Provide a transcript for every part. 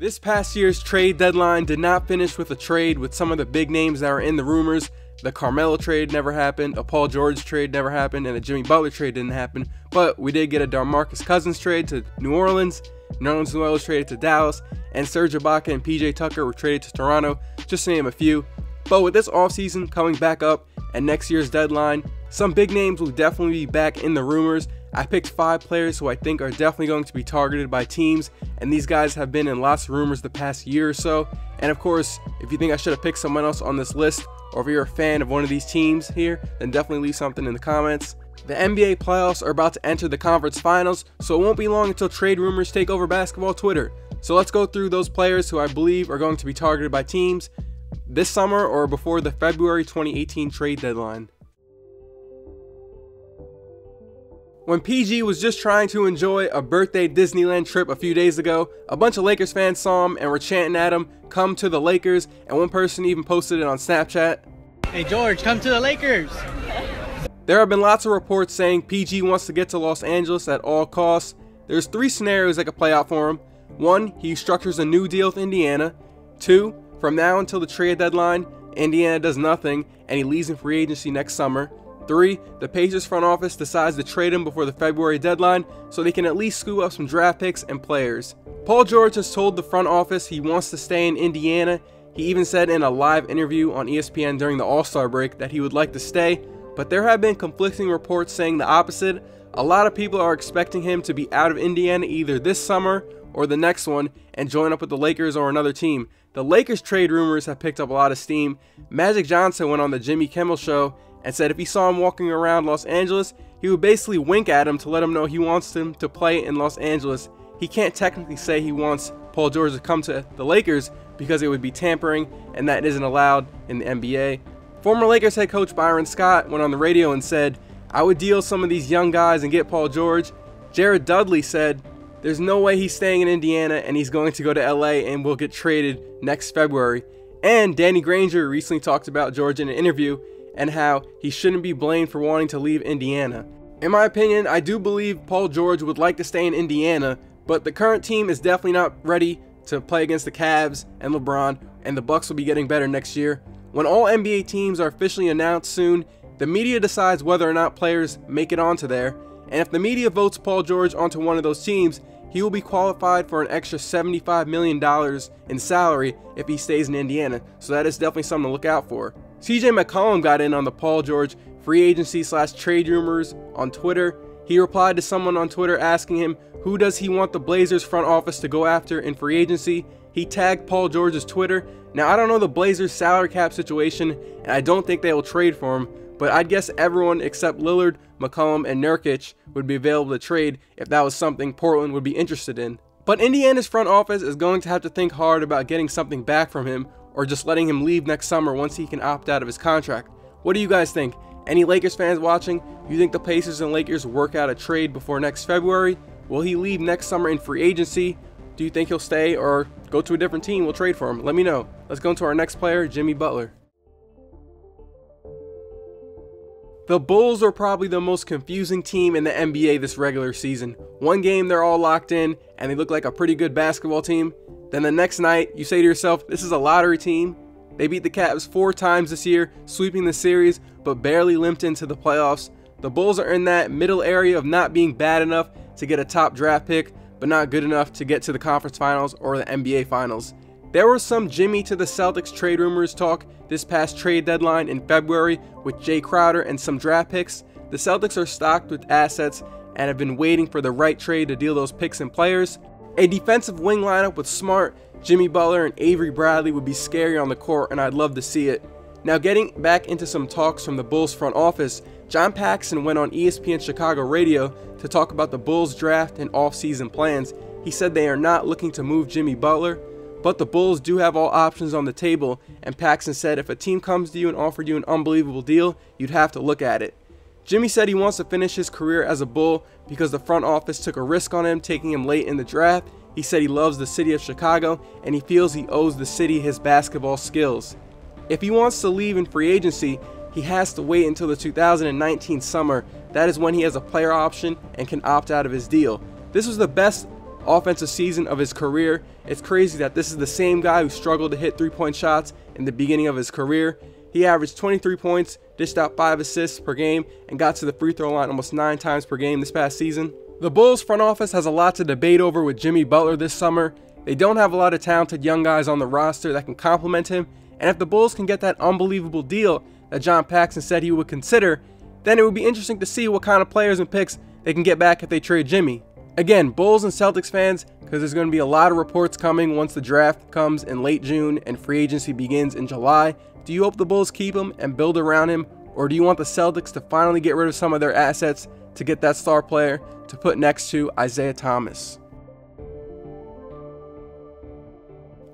This past year's trade deadline did not finish with a trade with some of the big names that are in the rumors. The Carmelo trade never happened, a Paul George trade never happened, and a Jimmy Butler trade didn't happen. But we did get a DeMarcus Cousins trade to New Orleans, Nerlens Noel was traded to Dallas, and Serge Ibaka and PJ Tucker were traded to Toronto, just to name a few. But with this offseason coming back up and next year's deadline, some big names will definitely be back in the rumors. I picked 5 players who I think are definitely going to be targeted by teams, and these guys have been in lots of rumors the past year or so. And of course, if you think I should have picked someone else on this list, or if you're a fan of one of these teams here, then definitely leave something in the comments. The NBA playoffs are about to enter the conference finals, so it won't be long until trade rumors take over basketball Twitter. So let's go through those players who I believe are going to be targeted by teams this summer or before the February 2018 trade deadline. When PG was just trying to enjoy a birthday Disneyland trip a few days ago, a bunch of Lakers fans saw him and were chanting at him, "Come to the Lakers," and one person even posted it on Snapchat. Hey George, come to the Lakers! There have been lots of reports saying PG wants to get to Los Angeles at all costs. There's 3 scenarios that could play out for him. 1, he structures a new deal with Indiana. 2, from now until the trade deadline, Indiana does nothing and he leaves in free agency next summer. 3, the Pacers front office decides to trade him before the February deadline so they can at least scoop up some draft picks and players. Paul George has told the front office he wants to stay in Indiana. He even said in a live interview on ESPN during the All-Star break that he would like to stay, but there have been conflicting reports saying the opposite. A lot of people are expecting him to be out of Indiana either this summer or the next one and join up with the Lakers or another team. The Lakers trade rumors have picked up a lot of steam. Magic Johnson went on the Jimmy Kimmel show and said if he saw him walking around Los Angeles, he would basically wink at him to let him know he wants him to play in Los Angeles. He can't technically say he wants Paul George to come to the Lakers because it would be tampering, and that isn't allowed in the NBA. Former Lakers head coach Byron Scott went on the radio and said, "I would deal some of these young guys and get Paul George." Jared Dudley said, "There's no way he's staying in Indiana and he's going to go to LA and will get traded next February." And Danny Granger recently talked about George in an interview and how he shouldn't be blamed for wanting to leave Indiana. In my opinion, I do believe Paul George would like to stay in Indiana, but the current team is definitely not ready to play against the Cavs and LeBron, and the Bucks will be getting better next year. When all NBA teams are officially announced soon, the media decides whether or not players make it onto there, and if the media votes Paul George onto one of those teams, he will be qualified for an extra $75 million in salary if he stays in Indiana, so that is definitely something to look out for. CJ McCollum got in on the Paul George free agency / trade rumors on Twitter. He replied to someone on Twitter asking him who does he want the Blazers front office to go after in free agency. He tagged Paul George's Twitter. Now I don't know the Blazers salary cap situation and I don't think they will trade for him, but I'd guess everyone except Lillard, McCollum, and Nurkic would be available to trade if that was something Portland would be interested in. But Indiana's front office is going to have to think hard about getting something back from him or just letting him leave next summer once he can opt out of his contract. What do you guys think? Any Lakers fans watching? You think the Pacers and Lakers work out a trade before next February? Will he leave next summer in free agency? Do you think he'll stay or go to a different team? We'll trade for him. Let me know. Let's go into our next player, Jimmy Butler. The Bulls are probably the most confusing team in the NBA this regular season. One game they're all locked in and they look like a pretty good basketball team. Then the next night you say to yourself, this is a lottery team. They beat the Cavs 4 times this year, sweeping the series, but barely limped into the playoffs. The Bulls are in that middle area of not being bad enough to get a top draft pick, but not good enough to get to the conference finals or the NBA finals. There was some Jimmy to the Celtics trade rumors talk this past trade deadline in February with Jay Crowder and some draft picks. The Celtics are stocked with assets and have been waiting for the right trade to deal those picks and players. A defensive wing lineup with Smart, Jimmy Butler, and Avery Bradley would be scary on the court, and I'd love to see it. Now getting back into some talks from the Bulls front office, John Paxson went on ESPN Chicago radio to talk about the Bulls draft and off-season plans. He said they are not looking to move Jimmy Butler, but the Bulls do have all options on the table, and Paxson said if a team comes to you and offered you an unbelievable deal, you'd have to look at it. Jimmy said he wants to finish his career as a Bull because the front office took a risk on him, taking him late in the draft. He said he loves the city of Chicago and he feels he owes the city his basketball skills. If he wants to leave in free agency, he has to wait until the 2019 summer. That is when he has a player option and can opt out of his deal. This was the best offensive season of his career. It's crazy that this is the same guy who struggled to hit three-point shots in the beginning of his career. He averaged 23 points, dished out 5 assists per game, and got to the free throw line almost 9 times per game this past season. The Bulls front office has a lot to debate over with Jimmy Butler this summer. They don't have a lot of talented young guys on the roster that can complement him, and if the Bulls can get that unbelievable deal that John Paxson said he would consider, then it would be interesting to see what kind of players and picks they can get back if they trade Jimmy. Again, Bulls and Celtics fans, because there's going to be a lot of reports coming once the draft comes in late June and free agency begins in July. Do you hope the Bulls keep him and build around him, or do you want the Celtics to finally get rid of some of their assets to get that star player to put next to Isaiah Thomas?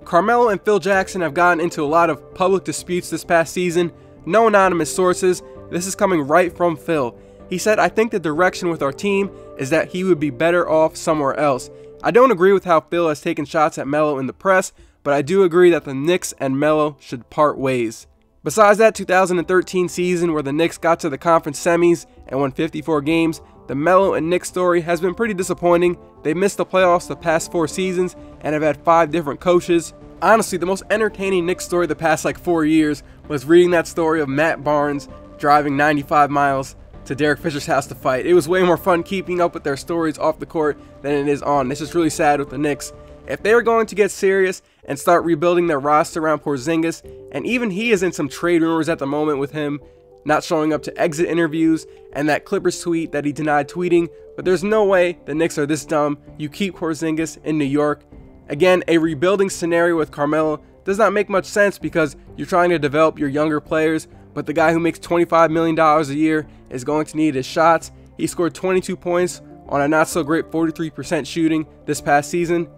Carmelo and Phil Jackson have gotten into a lot of public disputes this past season. No anonymous sources. This is coming right from Phil. He said, "I think the direction with our team is that he would be better off somewhere else." I don't agree with how Phil has taken shots at Melo in the press, but I do agree that the Knicks and Melo should part ways. Besides that 2013 season where the Knicks got to the conference semis and won 54 games, the Melo and Knicks story has been pretty disappointing. They missed the playoffs the past 4 seasons and have had 5 different coaches. Honestly, the most entertaining Knicks story the past 4 years was reading that story of Matt Barnes driving 95 miles to Derek Fisher's house to fight. It was way more fun keeping up with their stories off the court than it is on. This is really sad with the Knicks. If they are going to get serious and start rebuilding their roster around Porzingis, and even he is in some trade rumors at the moment with him not showing up to exit interviews and that Clippers tweet that he denied tweeting, but there's no way the Knicks are this dumb. You keep Porzingis in New York. Again, a rebuilding scenario with Carmelo does not make much sense because you're trying to develop your younger players, but the guy who makes $25 million a year is going to need his shots. He scored 22 points on a not so great 43% shooting this past season.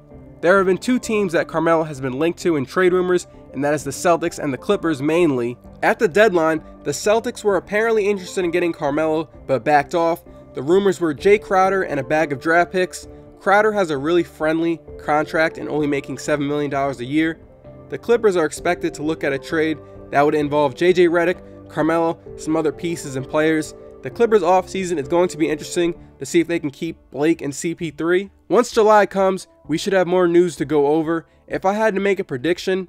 There have been 2 teams that Carmelo has been linked to in trade rumors, and that is the Celtics and the Clippers mainly. At the deadline, the Celtics were apparently interested in getting Carmelo, but backed off. The rumors were Jay Crowder and a bag of draft picks. Crowder has a really friendly contract and only making $7 million a year. The Clippers are expected to look at a trade that would involve JJ Redick, Carmelo, some other pieces and players. The Clippers offseason is going to be interesting to see if they can keep Blake and CP3. Once July comes, we should have more news to go over. If I had to make a prediction,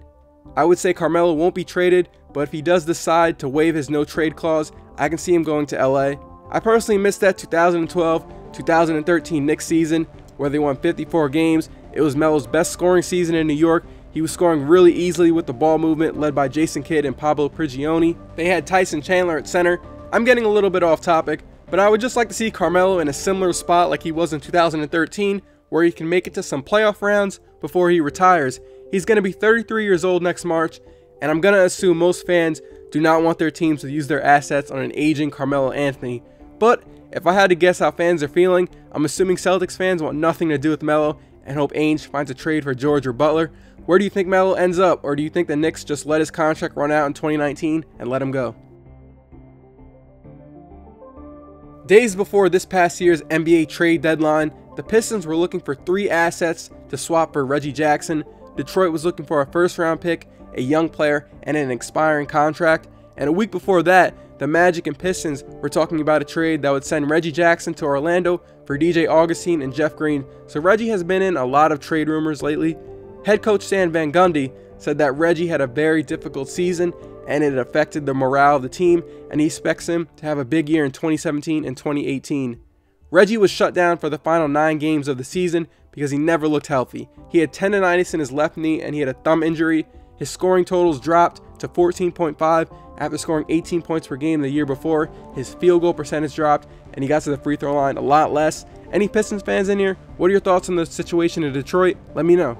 I would say Carmelo won't be traded, but if he does decide to waive his no trade clause, I can see him going to LA. I personally missed that 2012-2013 Knicks season where they won 54 games. It was Melo's best scoring season in New York. He was scoring really easily with the ball movement led by Jason Kidd and Pablo Prigioni. They had Tyson Chandler at center. I'm getting a little bit off topic, but I would just like to see Carmelo in a similar spot like he was in 2013, where he can make it to some playoff rounds before he retires. He's going to be 33 years old next March, and I'm going to assume most fans do not want their teams to use their assets on an aging Carmelo Anthony. But if I had to guess how fans are feeling, I'm assuming Celtics fans want nothing to do with Melo and hope Ainge finds a trade for George or Butler. Where do you think Melo ends up, or do you think the Knicks just let his contract run out in 2019 and let him go? Days before this past year's NBA trade deadline, the Pistons were looking for 3 assets to swap for Reggie Jackson. Detroit was looking for a first-round pick, a young player, and an expiring contract. And a week before that, the Magic and Pistons were talking about a trade that would send Reggie Jackson to Orlando for DJ Augustine and Jeff Green. So Reggie has been in a lot of trade rumors lately. Head coach Stan Van Gundy said that Reggie had a very difficult season and it affected the morale of the team, and he expects him to have a big year in 2017 and 2018. Reggie was shut down for the final 9 games of the season because he never looked healthy. He had tendonitis in his left knee and he had a thumb injury. His scoring totals dropped to 14.5 after scoring 18 points per game the year before. His field goal percentage dropped and he got to the free throw line a lot less. Any Pistons fans in here? What are your thoughts on the situation in Detroit? Let me know.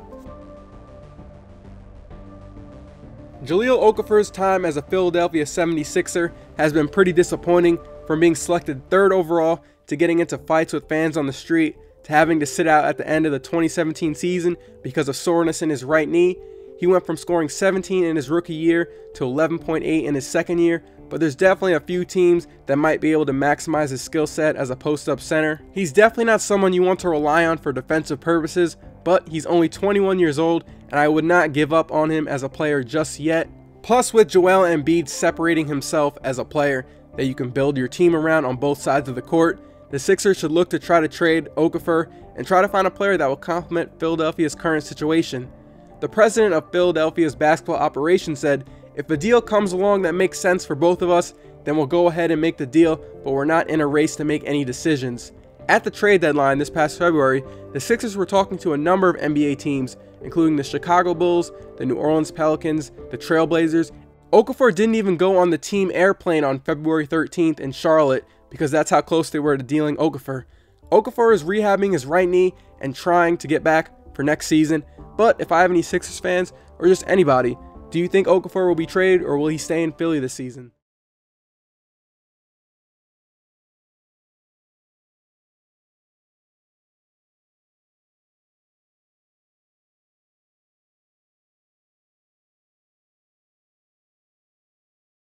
Jahlil Okafor's time as a Philadelphia 76er has been pretty disappointing, from being selected 3rd overall to getting into fights with fans on the street to having to sit out at the end of the 2017 season because of soreness in his right knee. He went from scoring 17 in his rookie year to 11.8 in his second year, but there's definitely a few teams that might be able to maximize his skill set as a post-up center. He's definitely not someone you want to rely on for defensive purposes, but he's only 21 years old, and I would not give up on him as a player just yet. Plus, with Joel Embiid separating himself as a player that you can build your team around on both sides of the court, the Sixers should look to try to trade Okafor and try to find a player that will complement Philadelphia's current situation. The president of Philadelphia's basketball operations said, "If a deal comes along that makes sense for both of us, then we'll go ahead and make the deal, but we're not in a race to make any decisions." At the trade deadline this past February, the Sixers were talking to a number of NBA teams, including the Chicago Bulls, the New Orleans Pelicans, the Trailblazers. Okafor didn't even go on the team airplane on February 13th in Charlotte because that's how close they were to dealing Okafor. Okafor is rehabbing his right knee and trying to get back for next season, but if I have any Sixers fans or just anybody, do you think Okafor will be traded or will he stay in Philly this season?